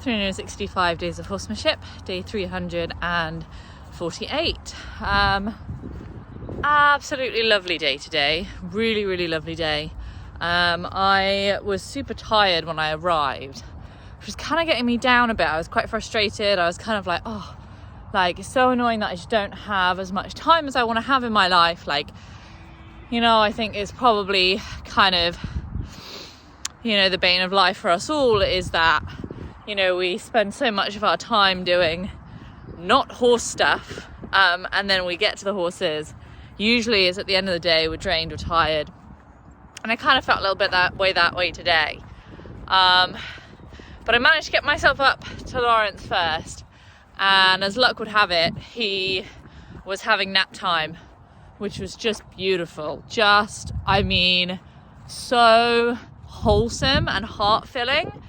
365 Days of Horsemanship, day 348. Absolutely lovely day today. Really lovely day. I was super tired when I arrived, which was kind of getting me down a bit. I was quite frustrated. I was kind of like, it's so annoying that I just don't have as much time as I want to have in my life. I think it's probably kind of, the bane of life for us all is that, we spend so much of our time doing not horse stuff, and then we get to the horses. Usually it's at the end of the day, we're drained, we're tired. And I kind of felt a little bit that way today. But I managed to get myself up to Lawrence first. And as luck would have it, he was having nap time, which was just beautiful. So wholesome and heart-filling.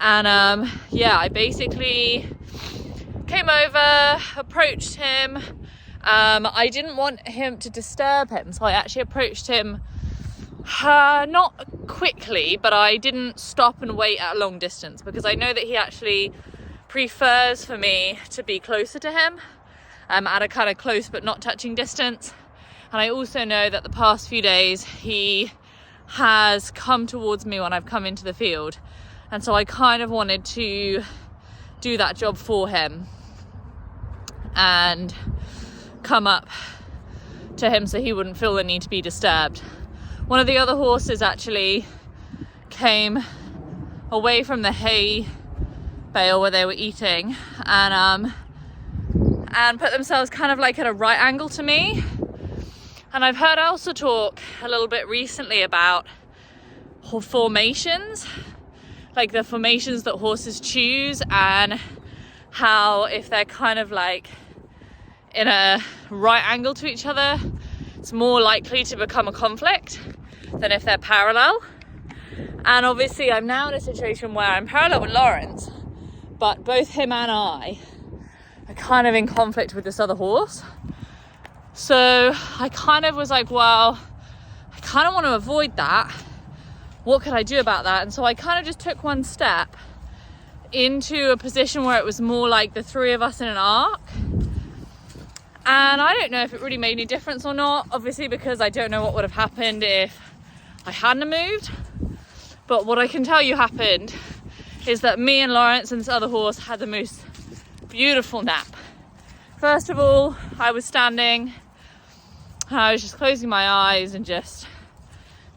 And I basically came over, approached him. I didn't want him to disturb him, so I actually approached him not quickly, but I didn't stop and wait at a long distance, because I know that he actually prefers for me to be closer to him, at a kind of close but not touching distance. And I also know that the past few days he has come towards me when I've come into the field, and so I kind of wanted to do that job for him and come up to him so he wouldn't feel the need to be disturbed. One of the other horses actually came away from the hay bale where they were eating and put themselves kind of like at a right angle to me. And I've heard Elsa talk a little bit recently about formations, like the formations that horses choose, and how if they're kind of like in a right angle to each other, it's more likely to become a conflict than if they're parallel. And obviously I'm now in a situation where I'm parallel with Lawrence, but both him and I are kind of in conflict with this other horse. So I kind of was like, well, I kind of want to avoid that. What could I do about that? And so I kind of just took one step into a position where it was more like the three of us in an arc. And I don't know if it really made any difference or not, obviously, because I don't know what would have happened if I hadn't moved. But what I can tell you happened is that me and Lawrence and this other horse had the most beautiful nap. First of all, I was standing and I was just closing my eyes and just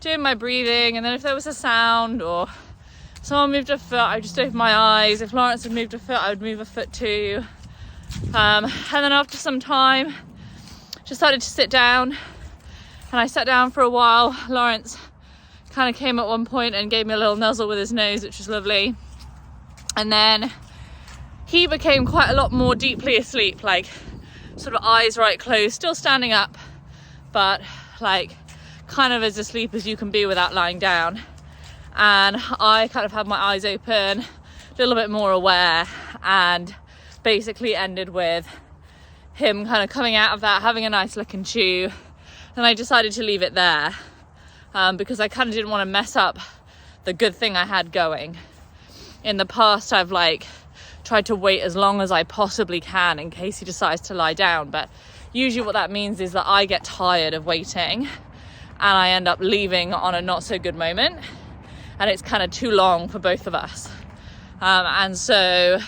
doing my breathing. And then if there was a sound or someone moved a foot, I would just open my eyes. If Lawrence had moved a foot, I would move a foot too. And then after some time, decided to sit down, and I sat down for a while. Lawrence kind of came at one point and gave me a little nuzzle with his nose, which was lovely. And then he became quite a lot more deeply asleep, like sort of eyes right closed, still standing up, but like kind of as asleep as you can be without lying down. And I kind of had my eyes open, a little bit more aware, and basically ended with him kind of coming out of that, having a nice lick and chew. And I decided to leave it there because I kind of didn't want to mess up the good thing I had going. In the past, I've tried to wait as long as I possibly can in case he decides to lie down. But usually what that means is that I get tired of waiting and I end up leaving on a not so good moment. And it's kind of too long for both of us. And so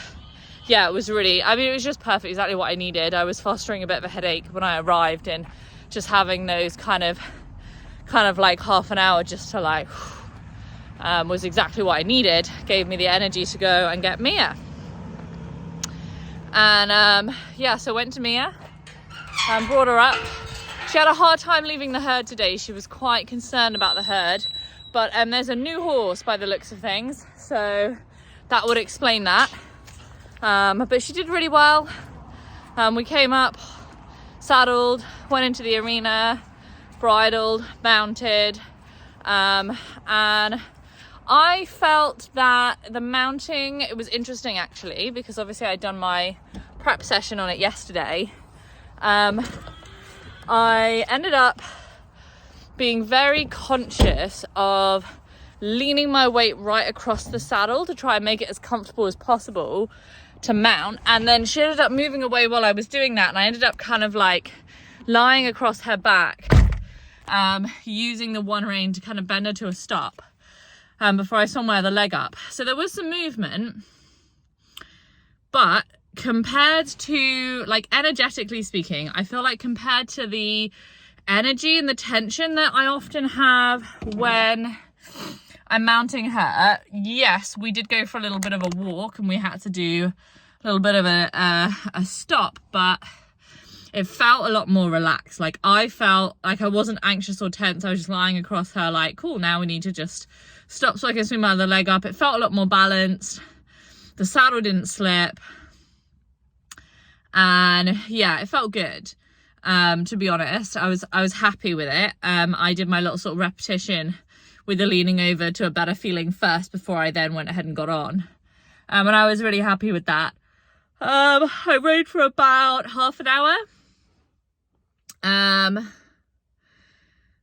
yeah, it was just perfect, exactly what I needed. I was fostering a bit of a headache when I arrived, and just having those kind of like half an hour just to was exactly what I needed. Gave me the energy to go and get Mia. And so went to Mia and brought her up. She had a hard time leaving the herd today. She was quite concerned about the herd, but there's a new horse by the looks of things, so that would explain that. But she did really well. We came up, saddled, went into the arena, bridled, mounted, and I felt that the mounting, it was interesting actually, because obviously I'd done my prep session on it yesterday. I ended up being very conscious of leaning my weight right across the saddle to try and make it as comfortable as possible to mount. And then she ended up moving away while I was doing that, and I ended up kind of like lying across her back, using the one rein to kind of bend her to a stop before I somewhere the leg up. So there was some movement, but compared to, like, energetically speaking, I feel like compared to the energy and the tension that I often have when I'm mounting her, yes, we did go for a little bit of a walk and we had to do a little bit of a stop, but it felt a lot more relaxed. Like, I felt like I wasn't anxious or tense. I was just lying across her like, cool, now we need to just stop so I can swing my other leg up. It felt a lot more balanced. The saddle didn't slip. And yeah, it felt good. To be honest, I was happy with it. I did my little sort of repetition with the leaning over to a better feeling first before I then went ahead and got on. And I was really happy with that. I rode for about half an hour.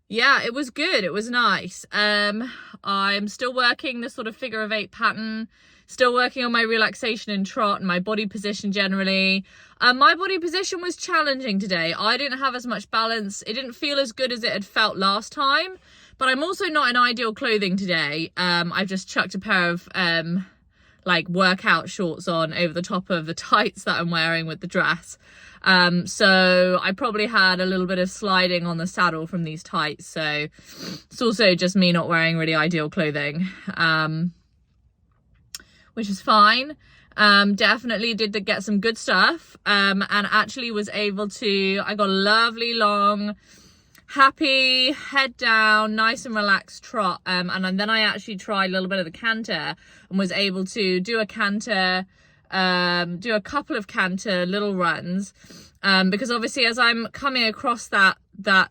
Yeah, it was good. It was nice. I'm still working the sort of figure of 8 pattern, still working on my relaxation and trot and my body position generally. My body position was challenging today. I didn't have as much balance. It didn't feel as good as it had felt last time, but I'm also not in ideal clothing today. I've just chucked a pair of like workout shorts on over the top of the tights that I'm wearing with the dress. So I probably had a little bit of sliding on the saddle from these tights. So it's also just me not wearing really ideal clothing, which is fine. Definitely did get some good stuff, and actually was able to, I got a lovely long, happy, head down, nice and relaxed trot, and then I actually tried a little bit of the canter and was able to do a canter, do a couple of canter little runs, because obviously as I'm coming across that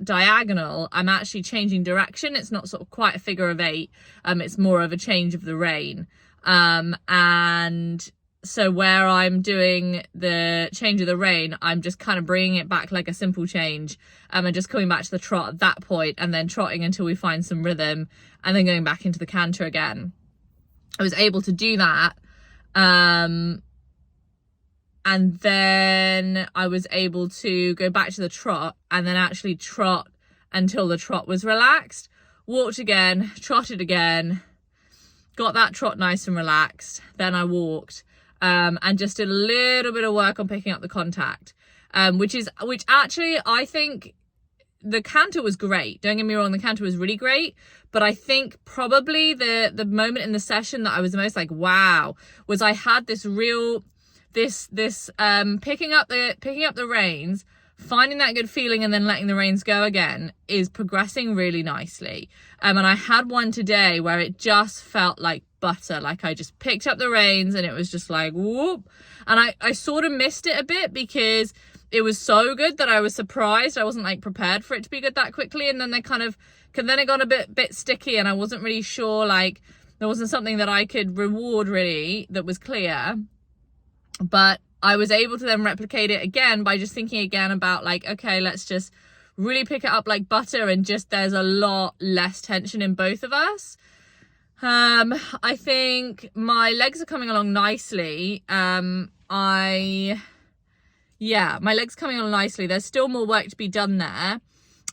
diagonal, I'm actually changing direction. It's not sort of quite a figure of 8, it's more of a change of the rein, and so where I'm doing the change of the rein, I'm just kind of bringing it back like a simple change, and just coming back to the trot at that point, and then trotting until we find some rhythm, and then going back into the canter again. I was able to do that, and then I was able to go back to the trot and then actually trot until the trot was relaxed, walked again, trotted again, got that trot nice and relaxed, then I walked, and just did a little bit of work on picking up the contact, which actually I think the canter was great. Don't get me wrong, the canter was really great, but I think probably the moment in the session that I was the most like, wow, was I had this real, picking up the reins, finding that good feeling and then letting the reins go again is progressing really nicely. And I had one today where it just felt like butter. Like I just picked up the reins and it was just like whoop. And I sort of missed it a bit because it was so good that I was surprised. I wasn't like prepared for it to be good that quickly. And then it got a bit sticky, and I wasn't really sure, like there wasn't something that I could reward really that was clear. But I was able to then replicate it again by just thinking again about like, okay, let's just really pick it up like butter, and just there's a lot less tension in both of us. I think my legs are coming along nicely. My legs coming along nicely. There's still more work to be done there.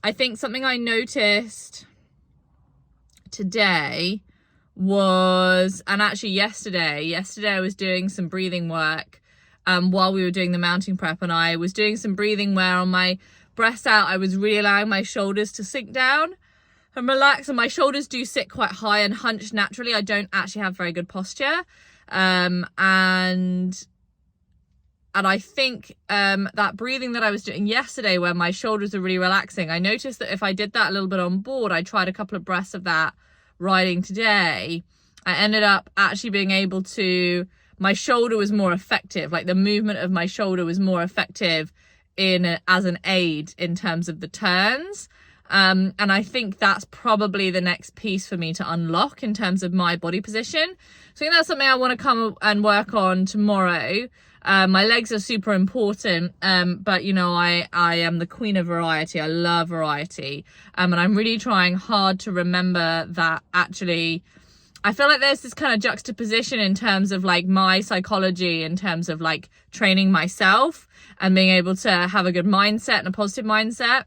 I think something I noticed today was, and actually yesterday I was doing some breathing work while we were doing the mounting prep, and I was doing some breathing where on my breaths out I was really allowing my shoulders to sink down and relax, and my shoulders do sit quite high and hunched naturally. I don't actually have very good posture, and I think that breathing that I was doing yesterday where my shoulders are really relaxing, I noticed that if I did that a little bit on board, I tried a couple of breaths of that riding today, I ended up actually being able to, my shoulder was more effective, like the movement of my shoulder was more effective as an aid in terms of the turns. And I think that's probably the next piece for me to unlock in terms of my body position. So I think that's something I want to come and work on tomorrow. My legs are super important, but you know, I am the queen of variety. I love variety, and I'm really trying hard to remember that actually I feel like there's this kind of juxtaposition in terms of like my psychology, in terms of like training myself and being able to have a good mindset and a positive mindset.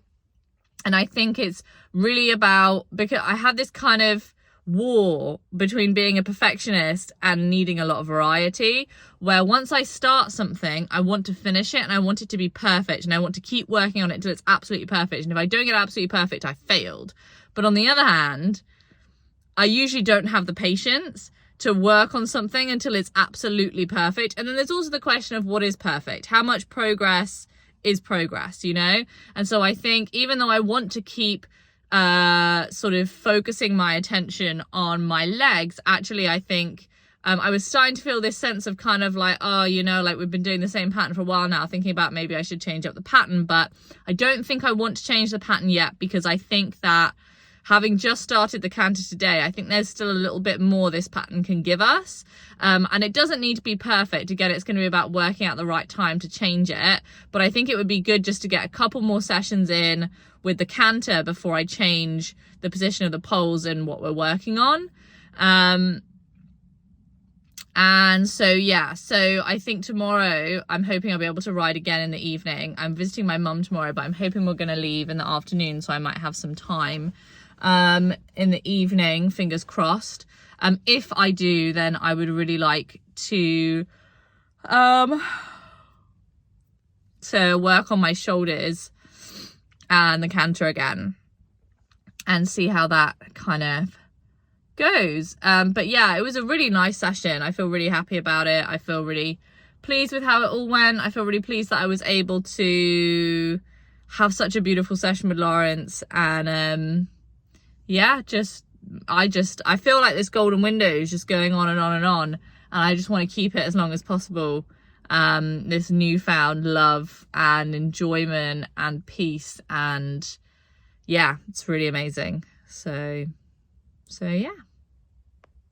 And I think it's really about, because I have this kind of war between being a perfectionist and needing a lot of variety, where once I start something, I want to finish it and I want it to be perfect and I want to keep working on it until it's absolutely perfect. And if I don't get absolutely perfect, I failed. But on the other hand, I usually don't have the patience to work on something until it's absolutely perfect. And then there's also the question of what is perfect? How much progress is progress, you know? And so I think even though I want to keep sort of focusing my attention on my legs, actually I think I was starting to feel this sense of kind of like, oh, you know, like we've been doing the same pattern for a while now, thinking about maybe I should change up the pattern. But I don't think I want to change the pattern yet, because I think that having just started the canter today, I think there's still a little bit more this pattern can give us. And it doesn't need to be perfect. Again, it's going to be about working out the right time to change it. But I think it would be good just to get a couple more sessions in with the canter before I change the position of the poles and what we're working on. And so, yeah, so I think tomorrow I'm hoping I'll be able to ride again in the evening. I'm visiting my mum tomorrow, but I'm hoping we're going to leave in the afternoon, so I might have some time in the evening, fingers crossed. If I do, then I would really like to work on my shoulders and the canter again and see how that kind of goes. But yeah, it was a really nice session. I feel really happy about it. I feel really pleased with how it all went. I feel really pleased that I was able to have such a beautiful session with Lawrence. And yeah, I feel like this golden window is just going on and on and on, and I just want to keep it as long as possible. This newfound love and enjoyment and peace, and yeah, it's really amazing. So yeah.